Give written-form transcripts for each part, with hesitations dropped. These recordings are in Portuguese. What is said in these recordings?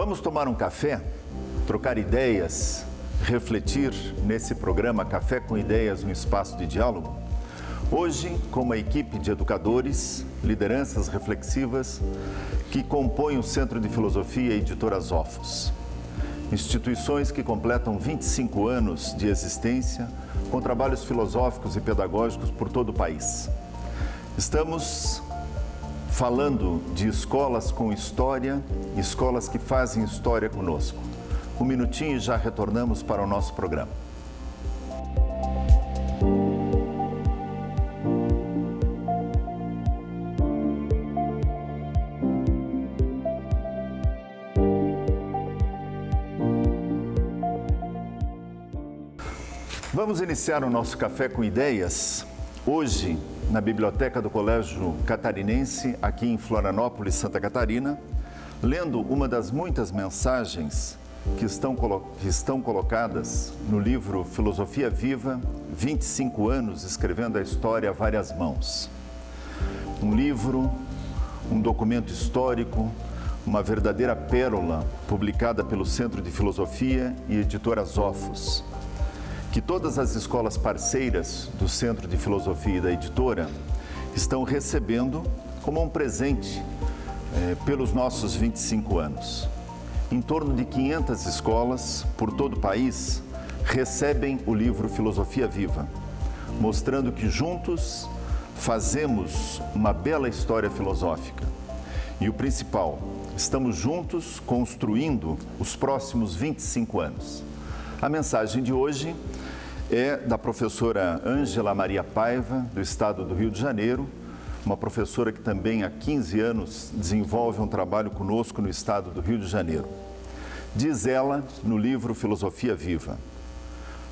Vamos tomar um café, trocar ideias, refletir nesse programa Café com Ideias, um espaço de diálogo? Hoje, com uma equipe de educadores, lideranças reflexivas, que compõem o Centro de Filosofia e Editoras Ofos. Instituições que completam 25 anos de existência, com trabalhos filosóficos e pedagógicos por todo o país. Estamos falando de escolas com história, escolas que fazem história conosco. Um minutinho e já retornamos para o nosso programa. Vamos iniciar o nosso Café com Ideias, hoje na Biblioteca do Colégio Catarinense, aqui em Florianópolis, Santa Catarina, lendo uma das muitas mensagens que estão colocadas no livro Filosofia Viva, 25 anos escrevendo a história a várias mãos. Um livro, um documento histórico, uma verdadeira pérola publicada pelo Centro de Filosofia e Editoras Ofos, que todas as escolas parceiras do Centro de Filosofia e da editora estão recebendo como um presente pelos nossos 25 anos. Em torno de 500 escolas por todo o país recebem o livro Filosofia Viva, mostrando que juntos fazemos uma bela história filosófica. E o principal, estamos juntos construindo os próximos 25 anos. A mensagem de hoje é da professora Ângela Maria Paiva, do estado do Rio de Janeiro, uma professora que também há 15 anos desenvolve um trabalho conosco no estado do Rio de Janeiro. Diz ela no livro Filosofia Viva: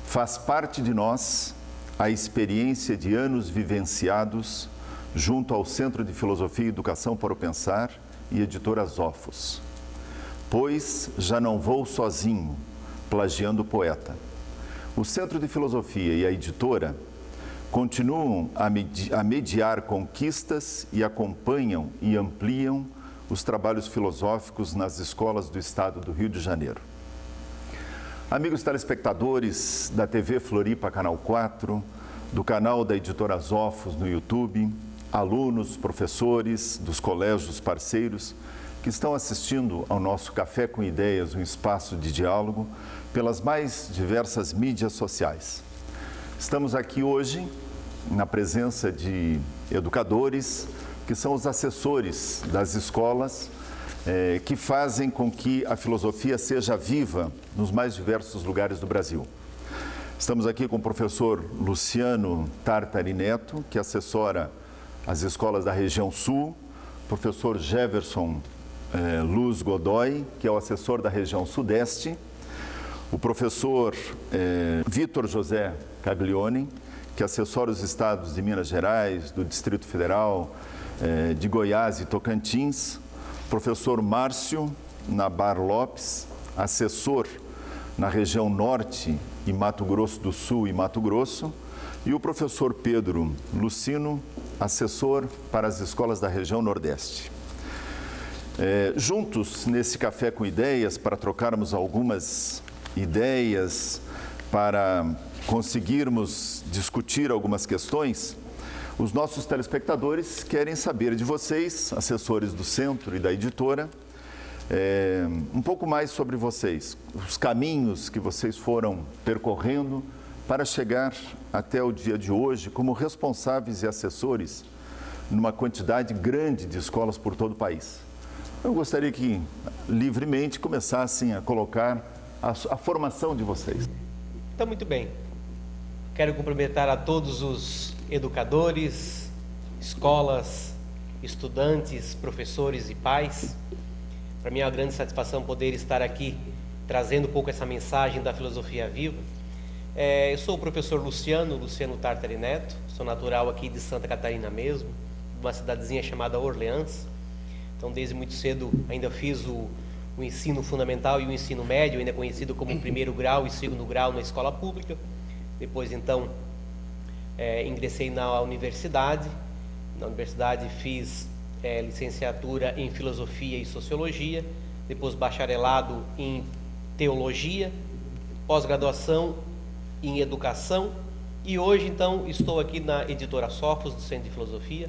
faz parte de nós a experiência de anos vivenciados junto ao Centro de Filosofia e Educação para o Pensar e Editoras Ofos. Pois já não vou sozinho, plagiando o poeta. O Centro de Filosofia e a editora continuam a mediar conquistas e acompanham e ampliam os trabalhos filosóficos nas escolas do estado do Rio de Janeiro. Amigos telespectadores da TV Floripa Canal 4, do canal da Editoras Ofos no YouTube, alunos, professores dos colégios parceiros que estão assistindo ao nosso Café com Ideias, um espaço de diálogo, pelas mais diversas mídias sociais. Estamos aqui hoje na presença de educadores, que são os assessores das escolas, que fazem com que a filosofia seja viva nos mais diversos lugares do Brasil. Estamos aqui com o professor Luciano Tartari Neto, que assessora as escolas da região sul, professor Jefferson Luz Godoy, que é o assessor da região sudeste, o professor Vitor José Caglione, que assessora os estados de Minas Gerais, do Distrito Federal, de Goiás e Tocantins, professor Márcio Nabar Lopes, assessor na região norte e Mato Grosso do Sul e Mato Grosso, e o professor Pedro Lucino, assessor para as escolas da região nordeste. Juntos nesse Café com Ideias, para trocarmos algumas ideias, para conseguirmos discutir algumas questões, os nossos telespectadores querem saber de vocês, assessores do centro e da editora, um pouco mais sobre vocês, os caminhos que vocês foram percorrendo para chegar até o dia de hoje como responsáveis e assessores numa quantidade grande de escolas por todo o país. Eu gostaria que livremente começassem a colocar a formação de vocês. Então, muito bem. Quero cumprimentar a todos os educadores, escolas, estudantes, professores e pais. Para mim é uma grande satisfação poder estar aqui trazendo um pouco essa mensagem da Filosofia Viva. Eu sou o professor Luciano Tartari Neto, sou natural aqui de Santa Catarina mesmo, uma cidadezinha chamada Orleans. Então, desde muito cedo ainda fiz o ensino fundamental e o ensino médio, ainda conhecido como primeiro grau e segundo grau na escola pública. Depois, então, ingressei na universidade. Na universidade fiz licenciatura em Filosofia e Sociologia. depois bacharelado em teologia, pós-graduação em educação, e hoje então estou aqui na editora Sophos, do Centro de Filosofia,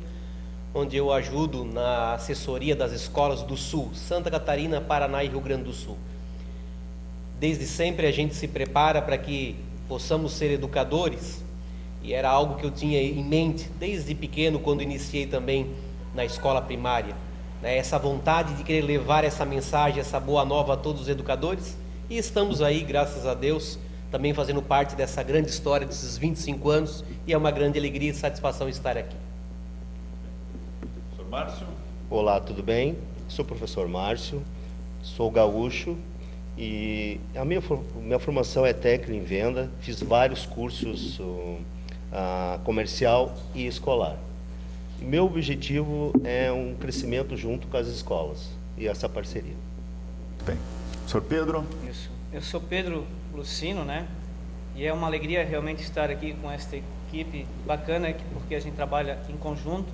onde eu ajudo na assessoria das escolas do Sul, Santa Catarina, Paraná e Rio Grande do Sul. Desde sempre a gente se prepara para que possamos ser educadores, e era algo que eu tinha em mente desde pequeno, quando iniciei também na escola primária, né? Essa vontade de querer levar essa mensagem, essa boa nova a todos os educadores, e estamos aí, graças a Deus, também fazendo parte dessa grande história desses 25 anos, e é uma grande alegria e satisfação estar aqui. Professor Márcio. Olá, tudo bem? Sou o professor Márcio, sou gaúcho e a minha formação é técnica em venda, fiz vários cursos comercial e escolar. E meu objetivo é um crescimento junto com as escolas e essa parceria. Bem, Sr. Pedro. Isso. Eu sou Pedro Lucino, né? E é uma alegria realmente estar aqui com esta equipe bacana, porque a gente trabalha em conjunto.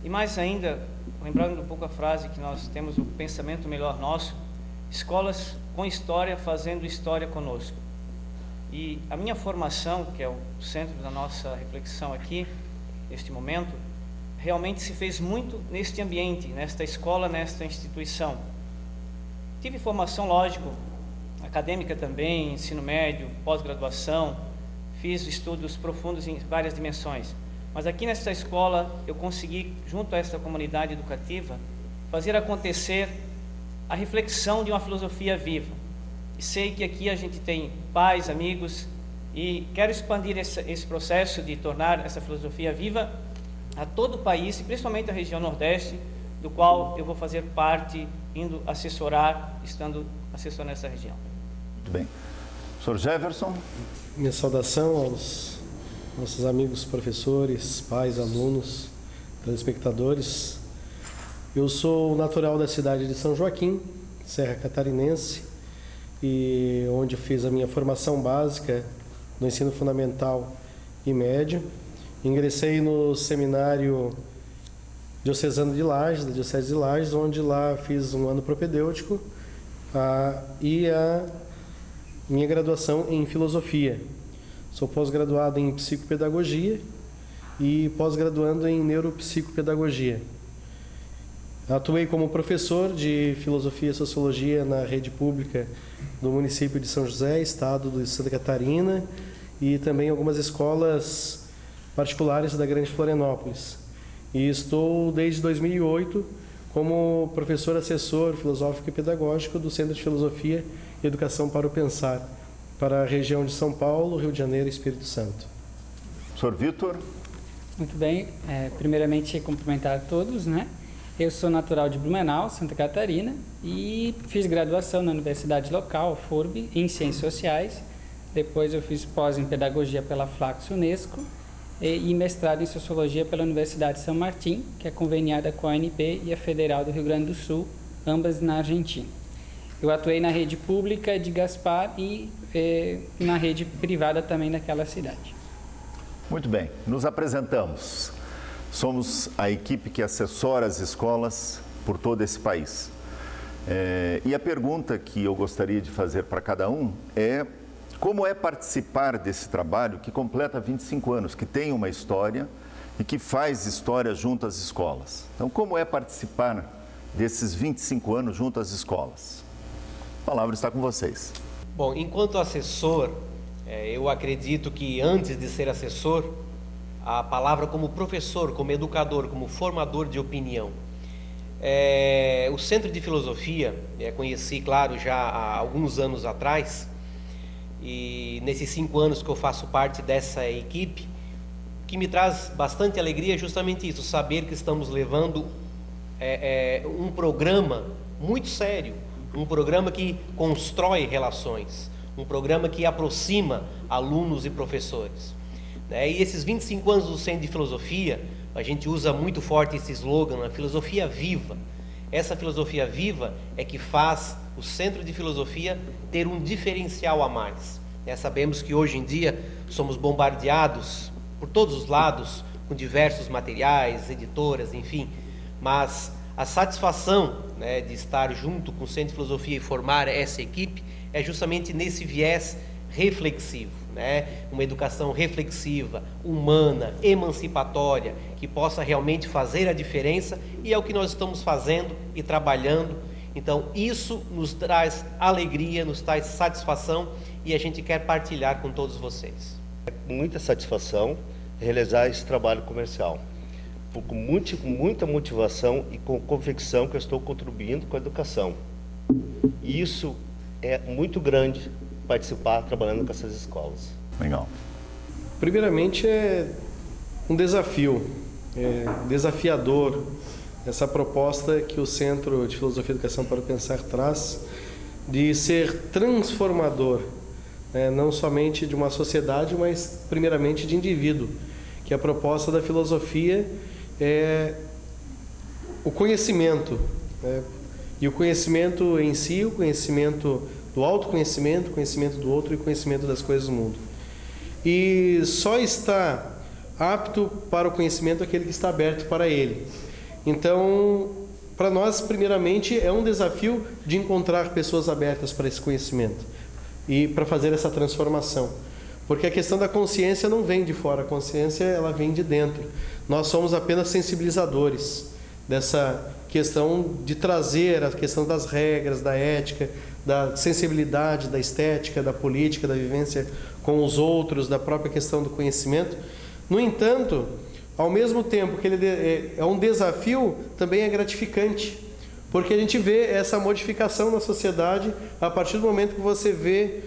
E mais ainda, lembrando um pouco a frase que nós temos, o pensamento melhor nosso, escolas com história, fazendo história conosco. E a minha formação, que é o centro da nossa reflexão aqui, neste momento, realmente se fez muito neste ambiente, nesta escola, nesta instituição. Tive formação, lógico, acadêmica também, ensino médio, pós-graduação, fiz estudos profundos em várias dimensões. Mas aqui nesta escola eu consegui, junto a esta comunidade educativa, fazer acontecer a reflexão de uma filosofia viva. E sei que aqui a gente tem pais, amigos, e quero expandir esse processo de tornar essa filosofia viva a todo o país, e principalmente a região Nordeste, do qual eu vou fazer parte, indo assessorar, estando assessorando essa região. Muito bem. Sr. Jefferson. Minha saudação aos nossos amigos professores, pais, alunos, telespectadores. Eu sou natural da cidade de São Joaquim, Serra Catarinense, e onde fiz a minha formação básica no ensino fundamental e médio. Ingressei no seminário diocesano de Lages, da Diocese de Lages, onde lá fiz um ano propedêutico e a minha graduação em filosofia. Sou pós-graduado em psicopedagogia e pós-graduando em neuropsicopedagogia. Atuei como professor de filosofia e sociologia na rede pública do município de São José, estado de Santa Catarina, e também algumas escolas particulares da Grande Florianópolis. E estou desde 2008 como professor assessor filosófico e pedagógico do Centro de Filosofia e Educação para o Pensar, para a região de São Paulo, Rio de Janeiro e Espírito Santo. Sr. Vitor. Muito bem, primeiramente cumprimentar a todos, né? Eu sou natural de Blumenau, Santa Catarina, e fiz graduação na universidade local, FURB, em Ciências Sociais. Depois eu fiz pós em Pedagogia pela Flaxo Unesco e mestrado em Sociologia pela Universidade de São Martim, que é conveniada com a UNB e a Federal do Rio Grande do Sul, ambas na Argentina. Eu atuei na rede pública de Gaspar e na rede privada também daquela cidade. Muito bem, nos apresentamos. Somos a equipe que assessora as escolas por todo esse país. E a pergunta que eu gostaria de fazer para cada um é: como é participar desse trabalho que completa 25 anos, que tem uma história e que faz história junto às escolas? Então, como é participar desses 25 anos junto às escolas? A palavra está com vocês. Bom, enquanto assessor, eu acredito que antes de ser assessor, a palavra como professor, como educador, como formador de opinião. O Centro de Filosofia, conheci, claro, já há alguns anos atrás, e nesses 5 anos que eu faço parte dessa equipe, o que me traz bastante alegria é justamente isso, saber que estamos levando um programa muito sério, um programa que constrói relações, um programa que aproxima alunos e professores. E esses 25 anos do Centro de Filosofia, a gente usa muito forte esse slogan, a filosofia viva. Essa filosofia viva é que faz o Centro de Filosofia ter um diferencial a mais. Sabemos que hoje em dia somos bombardeados por todos os lados com diversos materiais, editoras, enfim, mas A satisfação, né, de estar junto com o Centro de Filosofia e formar essa equipe é justamente nesse viés reflexivo, né? Uma educação reflexiva, humana, emancipatória, que possa realmente fazer a diferença, e é o que nós estamos fazendo e trabalhando. Então, isso nos traz alegria, nos traz satisfação, e a gente quer partilhar com todos vocês. É com muita satisfação realizar esse trabalho comercial, com muita motivação e com convicção que eu estou contribuindo com a educação. E isso é muito grande, participar trabalhando com essas escolas. Legal. Primeiramente, é um desafio, desafiador, essa proposta que o Centro de Filosofia e Educação para o Pensar traz, de ser transformador, não somente de uma sociedade, mas primeiramente de indivíduo, que a proposta da filosofia é o conhecimento, e o conhecimento em si, o conhecimento do autoconhecimento, conhecimento do outro e conhecimento das coisas do mundo. E só está apto para o conhecimento aquele que está aberto para ele. Então, para nós, primeiramente, é um desafio de encontrar pessoas abertas para esse conhecimento e para fazer essa transformação. Porque a questão da consciência não vem de fora, a consciência ela vem de dentro. Nós somos apenas sensibilizadores dessa questão de trazer a questão das regras, da ética, da sensibilidade, da estética, da política, da vivência com os outros, da própria questão do conhecimento. No entanto, ao mesmo tempo que ele é um desafio, também é gratificante, porque a gente vê essa modificação na sociedade a partir do momento que você vê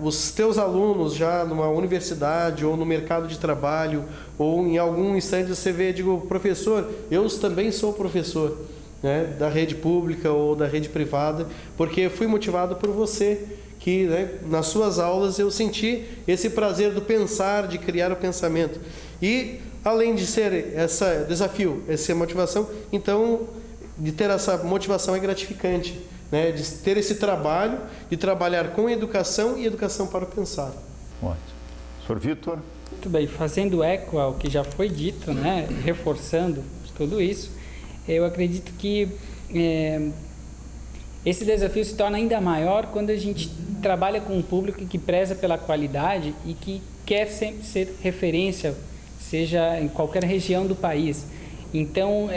os teus alunos já numa universidade ou no mercado de trabalho, ou em algum instante você vê, digo, professor, eu também sou professor, né, da rede pública ou da rede privada, porque fui motivado por você, que, né, nas suas aulas eu senti esse prazer do pensar, de criar o pensamento. E além de ser esse desafio, essa motivação, então, de ter essa motivação é gratificante, né, de ter esse trabalho, de trabalhar com educação e educação para o pensar. Ótimo. Sr. Vitor? Muito bem, fazendo eco ao que já foi dito, né, reforçando tudo isso, eu acredito que esse desafio se torna ainda maior quando a gente trabalha com um público que preza pela qualidade e que quer sempre ser referência, seja em qualquer região do país. Então,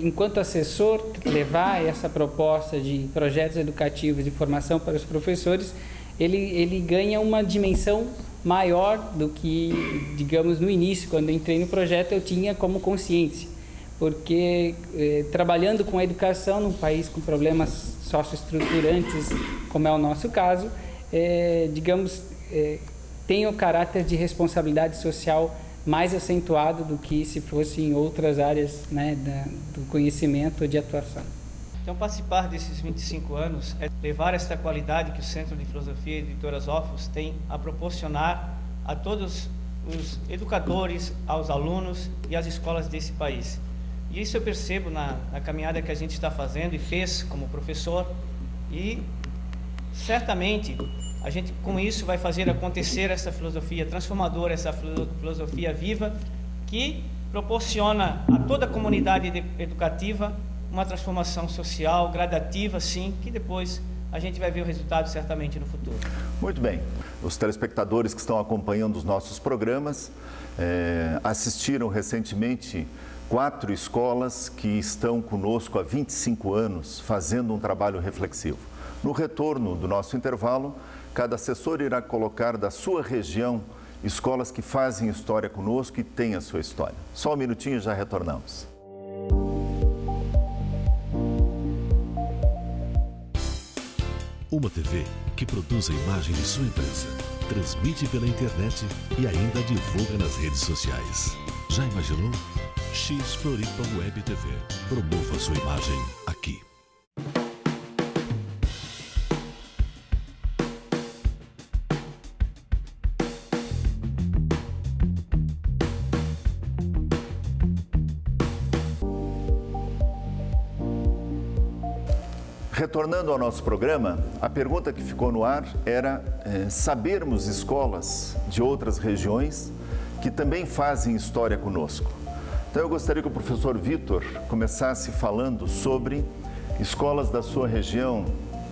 enquanto assessor, levar essa proposta de projetos educativos de formação para os professores, ele ganha uma dimensão maior do que, digamos, no início, quando eu entrei no projeto, eu tinha como consciência. Porque trabalhando com a educação num país com problemas socioestruturantes, como é o nosso caso, digamos, tem o caráter de responsabilidade social mais acentuado do que se fosse em outras áreas, né, do conhecimento ou de atuação. Então, participar desses 25 anos é levar essa qualidade que o Centro de Filosofia e Editoras Orfeus tem a proporcionar a todos os educadores, aos alunos e às escolas desse país. E isso eu percebo na caminhada que a gente está fazendo e fez como professor, e certamente a gente com isso vai fazer acontecer essa filosofia transformadora, essa filosofia viva, que proporciona a toda a comunidade educativa uma transformação social gradativa, sim, que depois a gente vai ver o resultado certamente no futuro. Muito bem. Os telespectadores que estão acompanhando os nossos programas assistiram recentemente 4 escolas que estão conosco há 25 anos fazendo um trabalho reflexivo. No retorno do nosso intervalo, cada assessor irá colocar da sua região escolas que fazem história conosco e têm a sua história. Só um minutinho e já retornamos. Uma TV que produz a imagem de sua empresa, transmite pela internet e ainda divulga nas redes sociais. Já imaginou? X Floripa Web TV. Promova sua imagem aqui. Retornando ao nosso programa, a pergunta que ficou no ar era sabermos escolas de outras regiões que também fazem história conosco. Então eu gostaria que o professor Vitor começasse falando sobre escolas da sua região,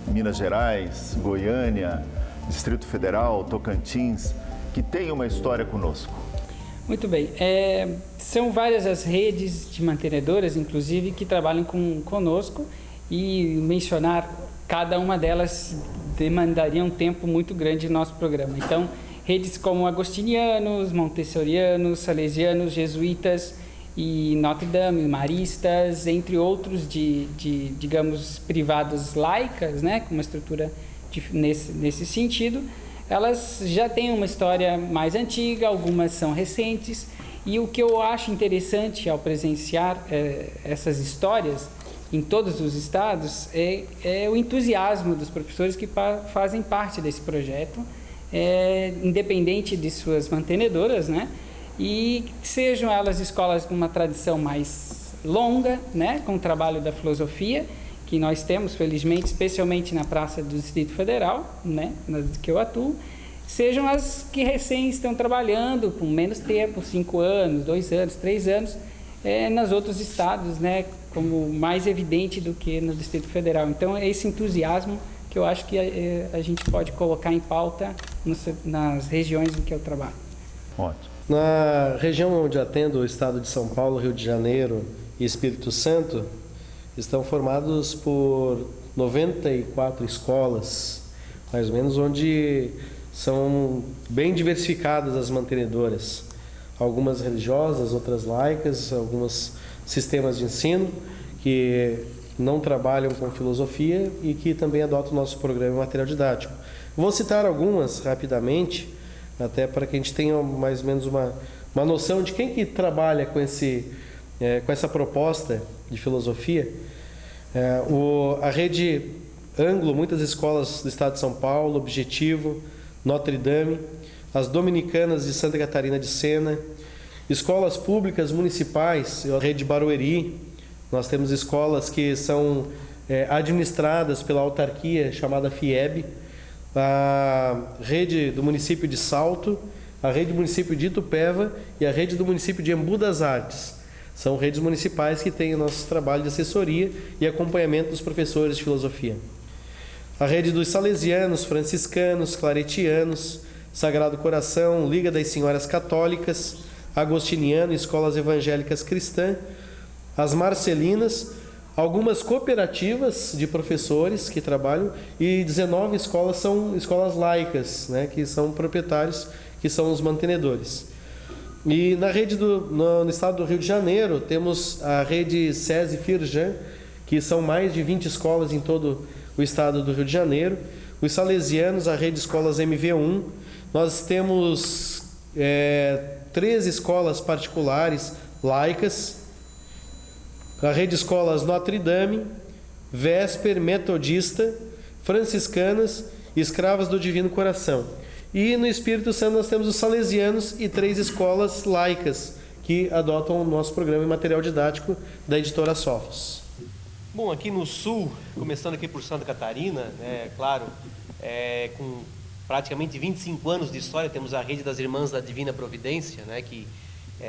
Minas Gerais, Goiânia, Distrito Federal, Tocantins, que têm uma história conosco. Muito bem. São várias as redes de mantenedoras, inclusive, que trabalham conosco, e mencionar cada uma delas demandaria um tempo muito grande no nosso programa. Então, redes como agostinianos, montessorianos, salesianos, jesuítas e Notre Dame, maristas, entre outros digamos, privados laicas, né, com uma estrutura nesse sentido, elas já têm uma história mais antiga, algumas são recentes, e o que eu acho interessante ao presenciar essas histórias em todos os estados é o entusiasmo dos professores que fazem parte desse projeto, independente de suas mantenedoras, né? E sejam elas escolas com uma tradição mais longa, né? Com o trabalho da filosofia, que nós temos, felizmente, especialmente na Praça do Distrito Federal, né? Que eu atuo, sejam as que recém estão trabalhando com menos tempo, 5 anos, 2 anos, 3 anos, nos outros estados, né? Como mais evidente do que no Distrito Federal. Então, é esse entusiasmo que eu acho que a gente pode colocar em pauta nas regiões em que eu trabalho. Ótimo. Na região onde atendo o estado de São Paulo, Rio de Janeiro e Espírito Santo, estão formados por 94 escolas, mais ou menos, onde são bem diversificadas as mantenedoras. Algumas religiosas, outras laicas, alguns sistemas de ensino que não trabalham com filosofia e que também adotam o nosso programa em material didático. Vou citar algumas rapidamente, até para que a gente tenha mais ou menos uma noção de quem que trabalha com essa proposta de filosofia. A rede Anglo, muitas escolas do estado de São Paulo, Objetivo, Notre Dame, as dominicanas de Santa Catarina de Sena, escolas públicas municipais, a rede Barueri. Nós temos escolas que são administradas pela autarquia chamada FIEB, a rede do município de Salto, a rede do município de Itupeva e a rede do município de Embu das Artes. São redes municipais que têm o nosso trabalho de assessoria e acompanhamento dos professores de filosofia. A rede dos salesianos, franciscanos, claretianos, Sagrado Coração, Liga das Senhoras Católicas, agostiniano, escolas evangélicas cristãs, as marcelinas, algumas cooperativas de professores que trabalham e 19 escolas são escolas laicas, né, que são proprietários, que são os mantenedores. E na rede no estado do Rio de Janeiro temos a rede SESI Firjan, que são mais de 20 escolas em todo o estado do Rio de Janeiro. Os salesianos, a rede Escolas MV1. Nós temos 13 escolas particulares laicas, a rede Escolas Notre Dame, Vesper, Metodista, Franciscanas e Escravas do Divino Coração. E no Espírito Santo nós temos os salesianos e 3 escolas laicas que adotam o nosso programa em material didático da editora Sofos. Bom, aqui no Sul, começando aqui por Santa Catarina, né, claro, com praticamente 25 anos de história, temos a rede das Irmãs da Divina Providência, né, que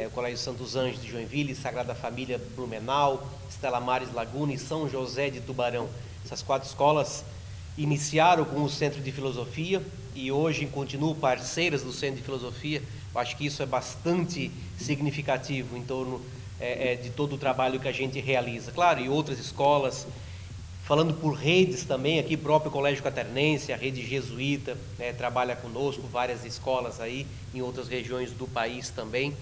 o Colégio Santos Anjos de Joinville, Sagrada Família Blumenau, Estela Maris Laguna e São José de Tubarão. Essas 4 escolas iniciaram com o Centro de Filosofia e hoje continuam parceiras do Centro de Filosofia. Eu acho que isso é bastante significativo em torno de todo o trabalho que a gente realiza. Claro, e outras escolas, falando por redes também, aqui próprio Colégio Catarinense, a rede jesuíta, né, trabalha conosco, várias escolas aí em outras regiões do país também.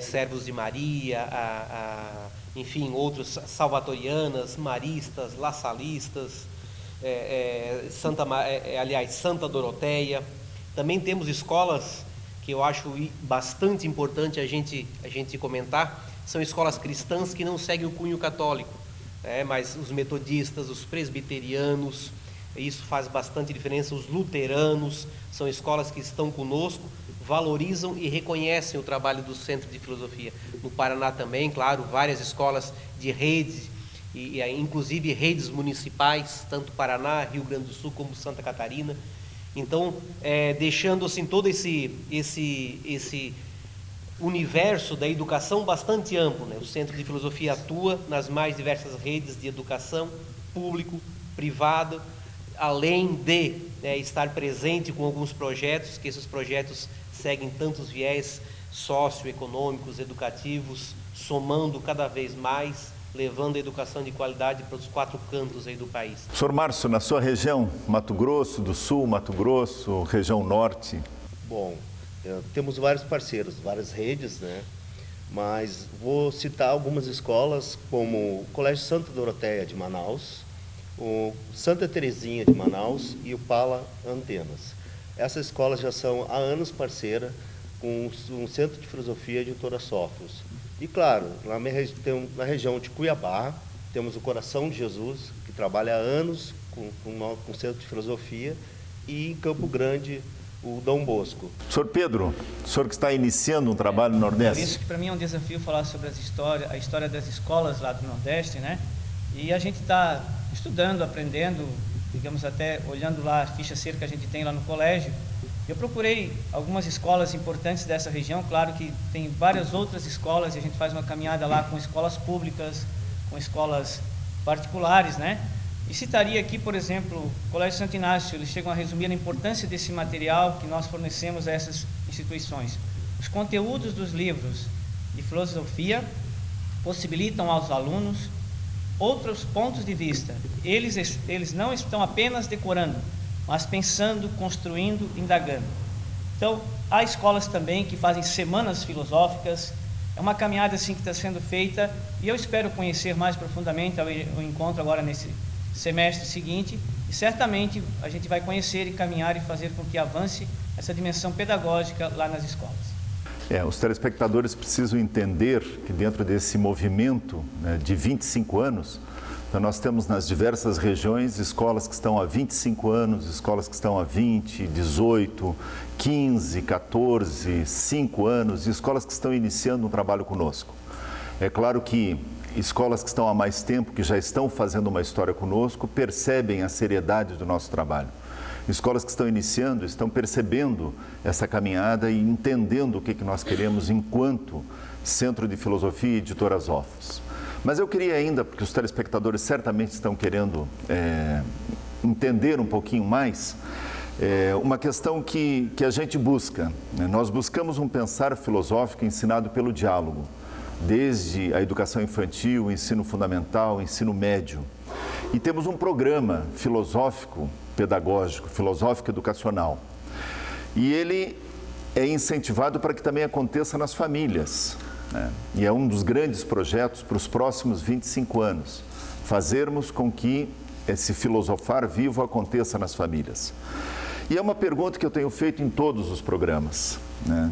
Servos de Maria, enfim, outros salvatorianas, maristas, lassalistas, Santa Doroteia. Também temos escolas que eu acho bastante importante a gente comentar, são escolas cristãs que não seguem o cunho católico, mas os metodistas, os presbiterianos, isso faz bastante diferença, os luteranos, são escolas que estão conosco, valorizam e reconhecem o trabalho do Centro de Filosofia. No Paraná também, claro, várias escolas de rede, e inclusive redes municipais, tanto Paraná, Rio Grande do Sul como Santa Catarina. Então, deixando assim todo esse universo da educação bastante amplo, né? O Centro de Filosofia atua nas mais diversas redes de educação, público, privado, além de, né, estar presente com alguns projetos, que esses projetos seguem tantos viés socioeconômicos, educativos, somando cada vez mais, levando a educação de qualidade para os 4 cantos aí do país. Senhor Márcio, na sua região, Mato Grosso do Sul, Mato Grosso, região norte? Bom, temos vários parceiros, várias redes, né? Mas vou citar algumas escolas, como o Colégio Santa Doroteia de Manaus, o Santa Terezinha de Manaus e o Pala Antenas. Essas escolas já são há anos parceiras com um Centro de Filosofia de Torasófilos. E claro, na região de Cuiabá, temos o Coração de Jesus, que trabalha há anos com o Centro de Filosofia, e em Campo Grande, o Dom Bosco. Senhor Pedro, o senhor que está iniciando um trabalho no Nordeste. Por isso que para mim é um desafio falar sobre a história das escolas lá do Nordeste, né? E a gente está estudando, aprendendo, digamos até olhando lá a ficha seca que a gente tem lá no colégio. Eu procurei algumas escolas importantes dessa região, claro que tem várias outras escolas e a gente faz uma caminhada lá com escolas públicas, com escolas particulares, né? E citaria aqui, por exemplo, o Colégio Santo Inácio. Eles chegam a resumir a importância desse material que nós fornecemos a essas instituições. Os conteúdos dos livros de filosofia possibilitam aos alunos outros pontos de vista. Eles não estão apenas decorando, mas pensando, construindo, indagando. Então, há escolas também que fazem semanas filosóficas. É uma caminhada assim que está sendo feita e eu espero conhecer mais profundamente o encontro agora nesse semestre seguinte, e certamente a gente vai conhecer e caminhar e fazer com que avance essa dimensão pedagógica lá nas escolas. Os telespectadores precisam entender que dentro desse movimento, né, de 25 anos, então nós temos nas diversas regiões escolas que estão há 25 anos, escolas que estão há 20, 18, 15, 14, 5 anos, e escolas que estão iniciando um trabalho conosco. É claro que escolas que estão há mais tempo, que já estão fazendo uma história conosco, percebem a seriedade do nosso trabalho. Escolas que estão iniciando estão percebendo essa caminhada e entendendo o que nós queremos enquanto Centro de Filosofia e de Torasófilos. Mas eu queria ainda, porque os telespectadores certamente estão querendo entender um pouquinho mais, uma questão que a gente busca, né? Nós buscamos um pensar filosófico ensinado pelo diálogo, desde a educação infantil, o ensino fundamental, o ensino médio. E temos um programa filosófico pedagógico, filosófico educacional. E ele é incentivado para que também aconteça nas famílias, né? E é um dos grandes projetos para os próximos 25 anos, fazermos com que esse filosofar vivo aconteça nas famílias. E é uma pergunta que eu tenho feito em todos os programas, né,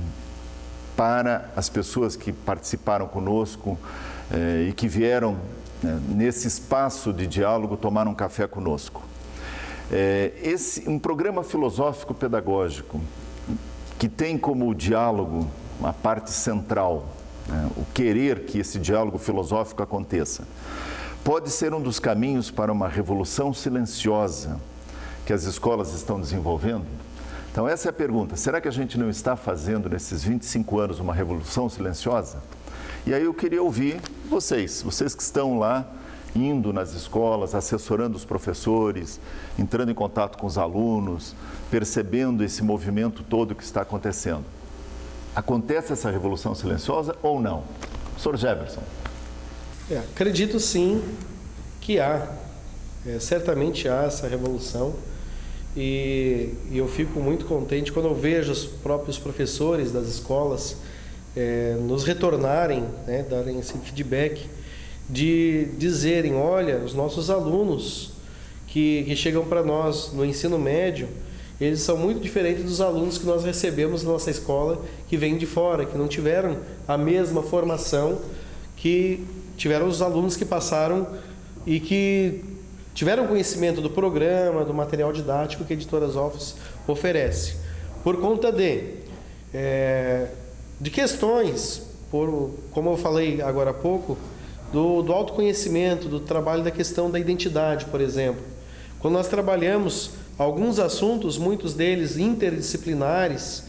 para as pessoas que participaram conosco e que vieram, né, nesse espaço de diálogo tomar um café conosco. Um programa filosófico pedagógico que tem como diálogo uma parte central, né, o querer que esse diálogo filosófico aconteça, pode ser um dos caminhos para uma revolução silenciosa que as escolas estão desenvolvendo? Então essa é a pergunta, será que a gente não está fazendo nesses 25 anos uma revolução silenciosa? E aí eu queria ouvir vocês que estão lá, indo nas escolas, assessorando os professores, entrando em contato com os alunos, percebendo esse movimento todo que está acontecendo. Acontece essa revolução silenciosa ou não? Sr. Jefferson. Acredito sim que há, certamente há essa revolução. E eu fico muito contente quando eu vejo os próprios professores das escolas nos retornarem, né, darem esse feedback, de dizerem, olha, os nossos alunos que chegam para nós no ensino médio, eles são muito diferentes dos alunos que nós recebemos na nossa escola, que vêm de fora, que não tiveram a mesma formação que tiveram os alunos que passaram e que tiveram conhecimento do programa, do material didático que a Torasófilos oferece. Por conta de questões, como eu falei agora há pouco, do autoconhecimento, do trabalho da questão da identidade, por exemplo. Quando nós trabalhamos alguns assuntos, muitos deles interdisciplinares,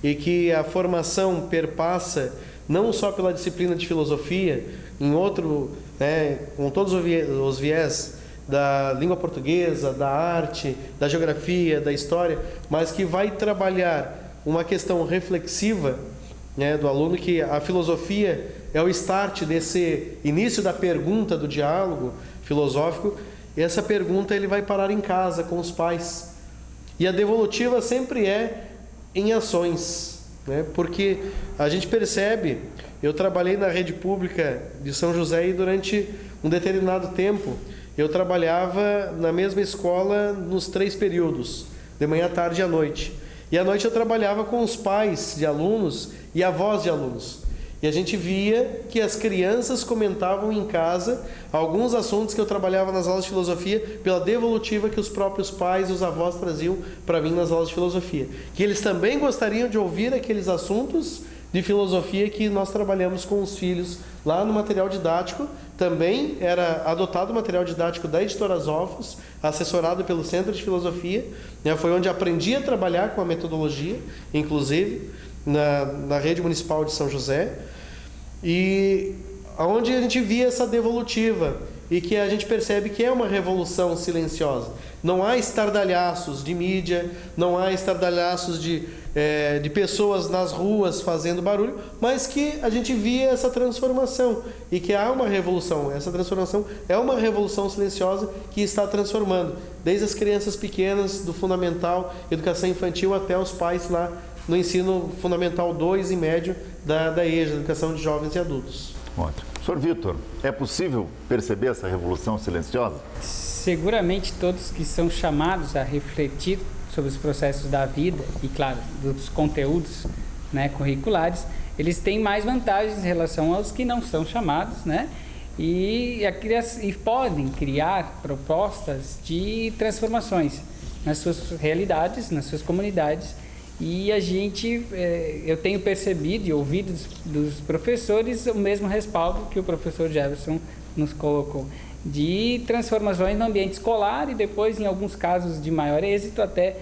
e que a formação perpassa não só pela disciplina de filosofia, em outro, com todos os viés da língua portuguesa, da arte, da geografia, da história, mas que vai trabalhar uma questão reflexiva, do aluno, que a filosofia é o start desse início da pergunta, do diálogo filosófico, e essa pergunta ele vai parar em casa com os pais. E a devolutiva sempre é em ações, porque a gente percebe, eu trabalhei na rede pública de São José e durante um determinado tempo eu trabalhava na mesma escola nos 3 períodos, de manhã, tarde e à noite. E à noite eu trabalhava com os pais de alunos e avós de alunos. E a gente via que as crianças comentavam em casa alguns assuntos que eu trabalhava nas aulas de filosofia pela devolutiva que os próprios pais e os avós traziam para mim nas aulas de filosofia. Que eles também gostariam de ouvir aqueles assuntos de filosofia que nós trabalhamos com os filhos lá no material didático. Também era adotado o material didático da Editora Zófos, assessorado pelo Centro de Filosofia. Foi onde aprendi a trabalhar com a metodologia, inclusive, na rede municipal de São José, e onde a gente via essa devolutiva e que a gente percebe que é uma revolução silenciosa. Não há estardalhaços de mídia, não há estardalhaços de pessoas nas ruas fazendo barulho, mas que a gente via essa transformação e que há uma revolução. Essa transformação é uma revolução silenciosa que está transformando, desde as crianças pequenas, do fundamental, educação infantil, até os pais lá no ensino fundamental 2 e médio da EJA, Educação de Jovens e Adultos. Ótimo. Sr. Vitor, é possível perceber essa revolução silenciosa? Seguramente todos que são chamados a refletir sobre os processos da vida e, claro, dos conteúdos curriculares, eles têm mais vantagens em relação aos que não são chamados, e podem criar propostas de transformações nas suas realidades, nas suas comunidades. E eu tenho percebido e ouvido dos professores o mesmo respaldo que o professor Jefferson nos colocou, de transformações no ambiente escolar e depois, em alguns casos de maior êxito, até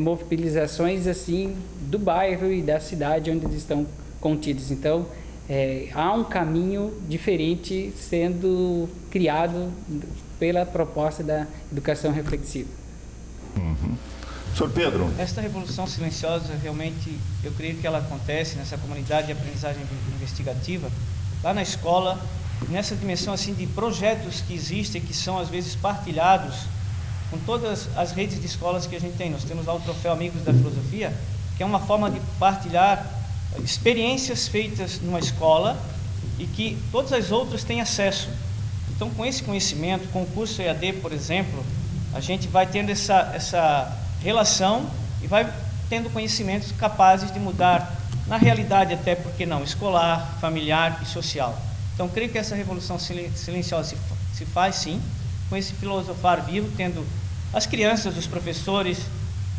mobilizações assim do bairro e da cidade onde eles estão contidos. Então, há um caminho diferente sendo criado pela proposta da educação reflexiva. Uhum. Sr. Pedro. Esta revolução silenciosa, realmente, eu creio que ela acontece nessa comunidade de aprendizagem investigativa, lá na escola, nessa dimensão assim de projetos que existem, que são às vezes partilhados com todas as redes de escolas que a gente tem. Nós temos lá o Troféu Amigos da Filosofia, que é uma forma de partilhar experiências feitas numa escola e que todas as outras têm acesso. Então, com esse conhecimento, com o curso EAD, por exemplo, a gente vai tendo essa relação e vai tendo conhecimentos capazes de mudar na realidade, até porque não, escolar, familiar e social. Então, creio que essa revolução silenciosa se faz sim, com esse filosofar vivo, tendo as crianças, os professores,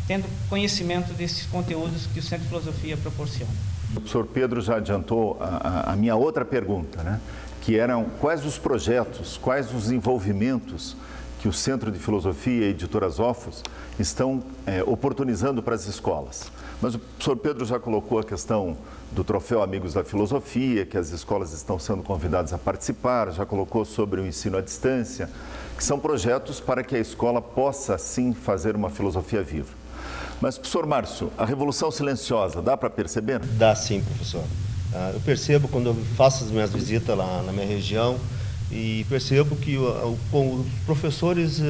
tendo conhecimento desses conteúdos que o Centro de Filosofia proporciona. O Sr. Pedro já adiantou a minha outra pergunta, que eram quais os projetos, quais os envolvimentos que o Centro de Filosofia e a Editora Zófos estão oportunizando para as escolas. Mas o Sr. Pedro já colocou a questão do Troféu Amigos da Filosofia, que as escolas estão sendo convidadas a participar, já colocou sobre o ensino à distância, que são projetos para que a escola possa, sim, fazer uma filosofia viva. Mas, professor Márcio, a revolução silenciosa, dá para perceber? Dá sim, professor. Eu percebo quando eu faço as minhas visitas lá na minha região, e percebo que os professores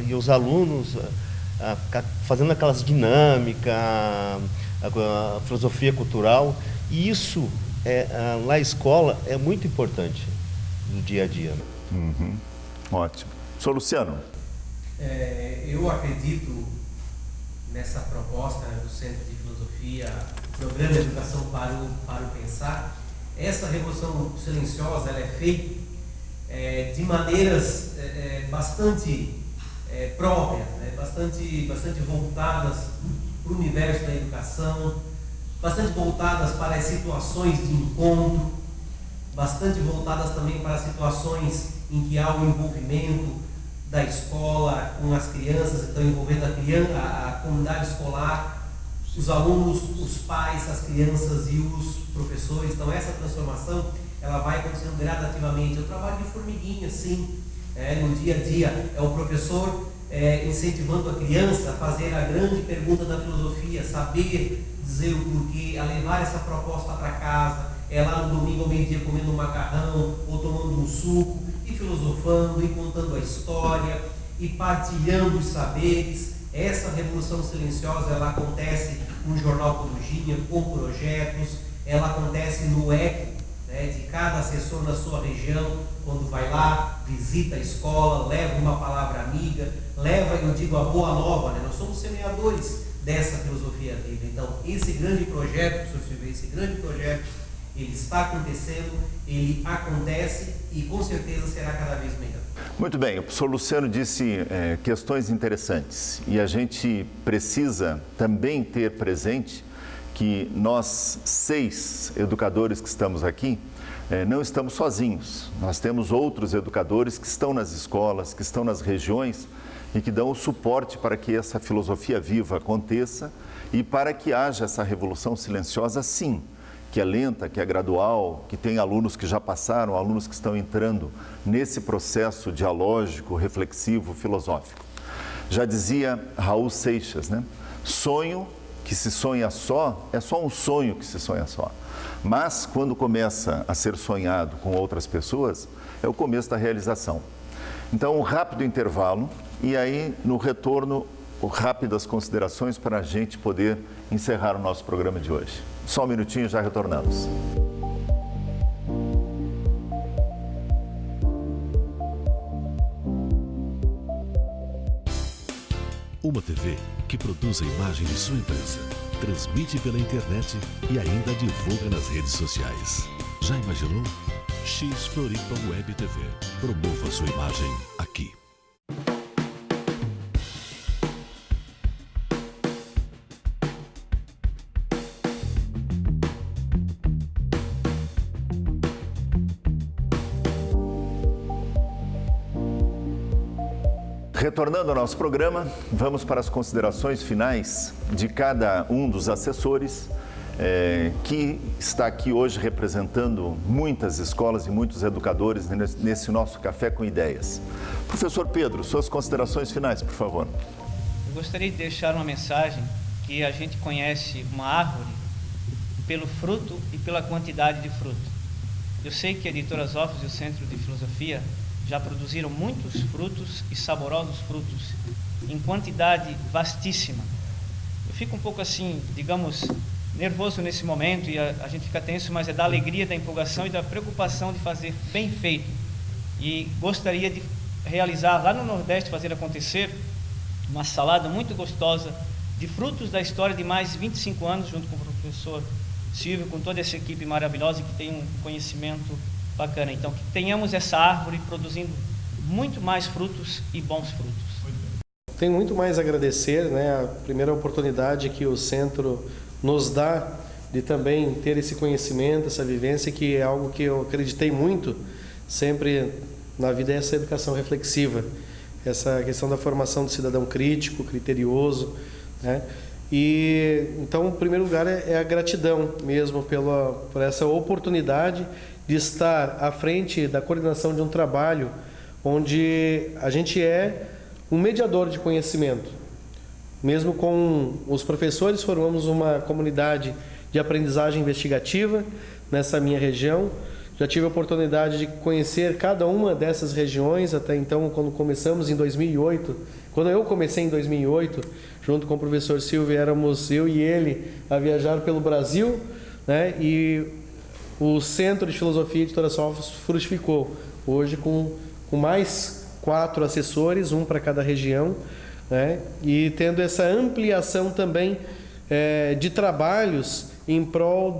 e os alunos fazendo aquelas dinâmicas, a filosofia cultural, e isso lá na escola é muito importante no dia a dia. Uhum. Ótimo. Sr. Luciano. Eu acredito nessa proposta do Centro de Filosofia, Programa de Educação para o Pensar. Essa revolução silenciosa ela é feita de maneiras bastante próprias, bastante voltadas para o universo da educação, bastante voltadas para as situações de encontro, bastante voltadas também para situações em que há o envolvimento da escola com as crianças, então envolvendo a comunidade escolar os alunos, os pais, as crianças e os professores. Então essa transformação ela vai acontecendo gradativamente. É um trabalho de formiguinha, sim, no dia a dia. É o professor incentivando a criança a fazer a grande pergunta da filosofia, saber dizer o porquê, a levar essa proposta para casa, lá no domingo ao meio-dia comendo um macarrão ou tomando um suco e filosofando e contando a história e partilhando os saberes. Essa revolução silenciosa ela acontece no Jornal Corujinha, com projetos, ela acontece no eco de cada assessor na sua região, quando vai lá, visita a escola, leva uma palavra amiga, leva, eu digo, a boa nova, nós somos semeadores dessa filosofia viva. Então, esse grande projeto, professor Silvio, esse grande projeto, ele está acontecendo, ele acontece e com certeza será cada vez melhor. Muito bem, o professor Luciano disse questões interessantes e a gente precisa também ter presente que nós 6 educadores que estamos aqui não estamos sozinhos. Nós temos outros educadores que estão nas escolas, que estão nas regiões e que dão o suporte para que essa filosofia viva aconteça e para que haja essa revolução silenciosa, sim, que é lenta, que é gradual, que tem alunos que já passaram, alunos que estão entrando nesse processo dialógico, reflexivo, filosófico. Já dizia Raul Seixas, sonho que se sonha só, é só um sonho que se sonha só. Mas, quando começa a ser sonhado com outras pessoas, é o começo da realização. Então, um rápido intervalo e aí, no retorno, rápidas considerações para a gente poder encerrar o nosso programa de hoje. Só um minutinho, já retornamos. Uma TV que produz a imagem de sua empresa, transmite pela internet e ainda divulga nas redes sociais. Já imaginou? X Floripa Web TV. Promova sua imagem aqui. Retornando ao nosso programa, vamos para as considerações finais de cada um dos assessores que está aqui hoje representando muitas escolas e muitos educadores nesse nosso Café com Ideias. Professor Pedro, suas considerações finais, por favor. Eu gostaria de deixar uma mensagem que a gente conhece uma árvore pelo fruto e pela quantidade de fruto. Eu sei que a Editora Zófios e o Centro de Filosofia já produziram muitos frutos e saborosos frutos, em quantidade vastíssima. Eu fico um pouco assim, digamos, nervoso nesse momento e a gente fica tenso, mas é da alegria, da empolgação e da preocupação de fazer bem feito. E gostaria de realizar lá no Nordeste, fazer acontecer uma salada muito gostosa de frutos da história de mais de 25 anos, junto com o professor Silvio, com toda essa equipe maravilhosa que tem um conhecimento bacana. Então, que tenhamos essa árvore produzindo muito mais frutos e bons frutos. Tenho muito mais a agradecer, a primeira oportunidade que o centro nos dá de também ter esse conhecimento, essa vivência, que é algo que eu acreditei muito sempre na vida, é essa educação reflexiva, essa questão da formação do cidadão crítico, criterioso, E então, em primeiro lugar, é a gratidão mesmo por essa oportunidade de estar à frente da coordenação de um trabalho onde a gente é um mediador de conhecimento. Mesmo com os professores, formamos uma comunidade de aprendizagem investigativa nessa minha região. Já tive a oportunidade de conhecer cada uma dessas regiões, até então, quando começamos em 2008. Quando eu comecei em 2008, junto com o professor Silvio, éramos eu e ele a viajar pelo Brasil, e o Centro de Filosofia e Editora Zófios frutificou. Hoje com mais 4 assessores, um para cada região, e tendo essa ampliação também de trabalhos em prol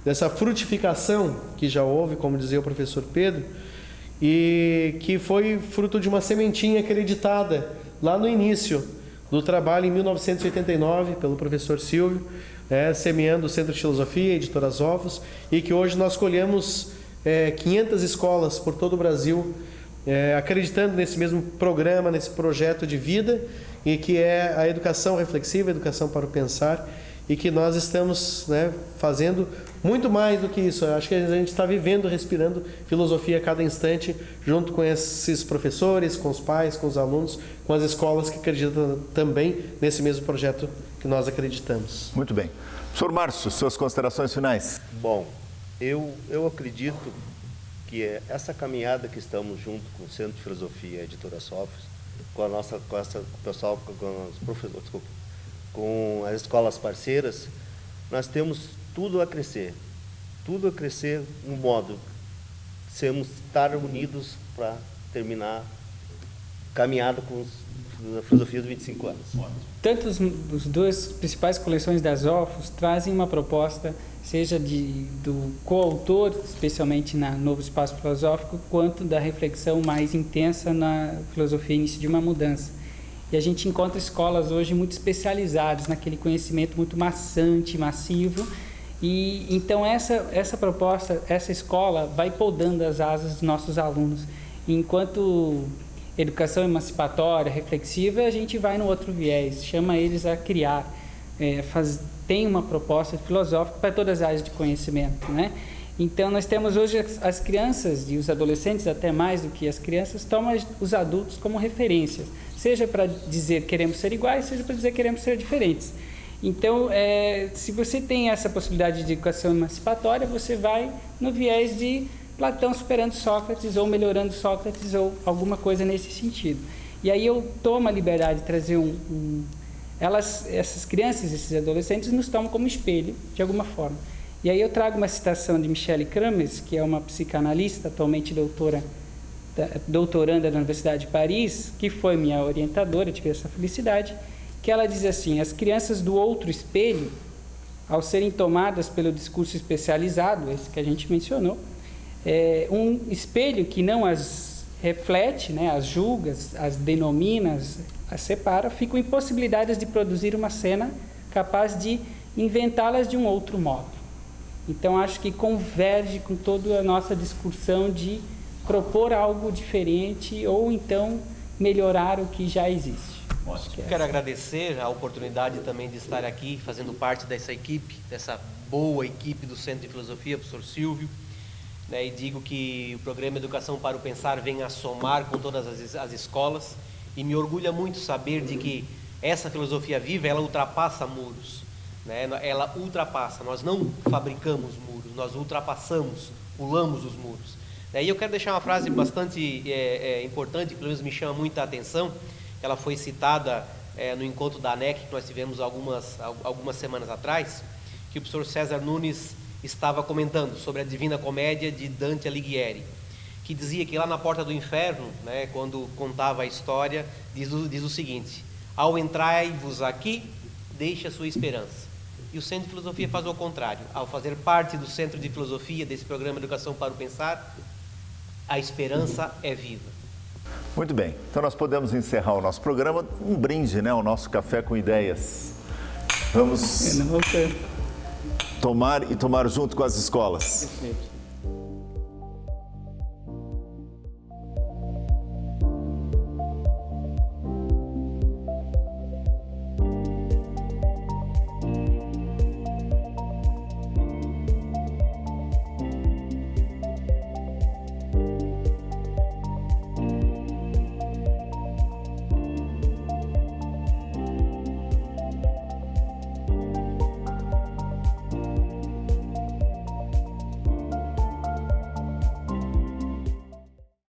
dessa frutificação que já houve, como dizia o professor Pedro, e que foi fruto de uma sementinha acreditada lá no início do trabalho, em 1989, pelo professor Silvio, semeando o Centro de Filosofia e Editora Zófios, e que hoje nós colhemos 500 escolas por todo o Brasil, acreditando nesse mesmo programa, nesse projeto de vida, e que é a educação reflexiva, a educação para o pensar, e que nós estamos, né, fazendo muito mais do que isso. Eu acho que a gente está vivendo, respirando filosofia a cada instante, junto com esses professores, com os pais, com os alunos, com as escolas que acreditam também nesse mesmo projeto que nós acreditamos. Muito bem. Professor Márcio, suas considerações finais. Bom, eu acredito que essa caminhada que estamos junto com o Centro de Filosofia e a Editora Sofos, com as escolas parceiras, nós temos tudo a crescer no modo de estar unidos para terminar a caminhada com a filosofia dos 25 anos. Tanto as duas principais coleções das OFOS trazem uma proposta, seja do coautor, especialmente na Novo Espaço Filosófico, quanto da reflexão mais intensa na filosofia Início de uma Mudança. E a gente encontra escolas hoje muito especializadas naquele conhecimento muito maçante, massivo. E então essa proposta, essa escola vai podando as asas dos nossos alunos. Enquanto educação emancipatória, reflexiva, a gente vai no outro viés, chama eles a criar, tem uma proposta filosófica para todas as áreas de conhecimento, né? Então nós temos hoje as crianças e os adolescentes, até mais do que as crianças, tomam os adultos como referências, seja para dizer que queremos ser iguais, seja para dizer que queremos ser diferentes. Então, se você tem essa possibilidade de educação emancipatória, você vai no viés de Platão superando Sócrates ou melhorando Sócrates ou alguma coisa nesse sentido. E aí eu tomo a liberdade de trazer essas crianças, esses adolescentes, nos tomam como espelho, de alguma forma. E aí eu trago uma citação de Michelle Kramers, que é uma psicanalista, atualmente doutoranda da Universidade de Paris, que foi minha orientadora, tive essa felicidade, que ela diz assim: as crianças do outro espelho, ao serem tomadas pelo discurso especializado, esse que a gente mencionou, um espelho que não as reflete, né, as julga, as denomina, as separa, ficam impossibilitadas de produzir uma cena capaz de inventá-las de um outro modo. Então, acho que converge com toda a nossa discussão de propor algo diferente ou então melhorar o que já existe. Quero agradecer a oportunidade também de estar aqui fazendo parte dessa equipe, dessa boa equipe do Centro de Filosofia, professor Silvio, né, e digo que o programa Educação para o Pensar vem a somar com todas as escolas, e me orgulha muito saber de que essa filosofia viva, ela ultrapassa muros, né? Ela ultrapassa, nós não fabricamos muros, nós ultrapassamos, pulamos os muros. E eu quero deixar uma frase bastante importante, que pelo menos me chama muita atenção. Ela foi citada no encontro da ANEC, que nós tivemos algumas semanas atrás, que o professor César Nunes estava comentando sobre a Divina Comédia de Dante Alighieri, que dizia que lá na porta do inferno, né, quando contava a história, diz o seguinte: ao entrai-vos aqui, deixe a sua esperança. E o Centro de Filosofia faz o contrário. Ao fazer parte do Centro de Filosofia, desse programa Educação para o Pensar, a esperança é viva. Muito bem, então nós podemos encerrar o nosso programa, um brinde, né, o nosso Café com Ideias. Vamos tomar junto com as escolas. Perfeito.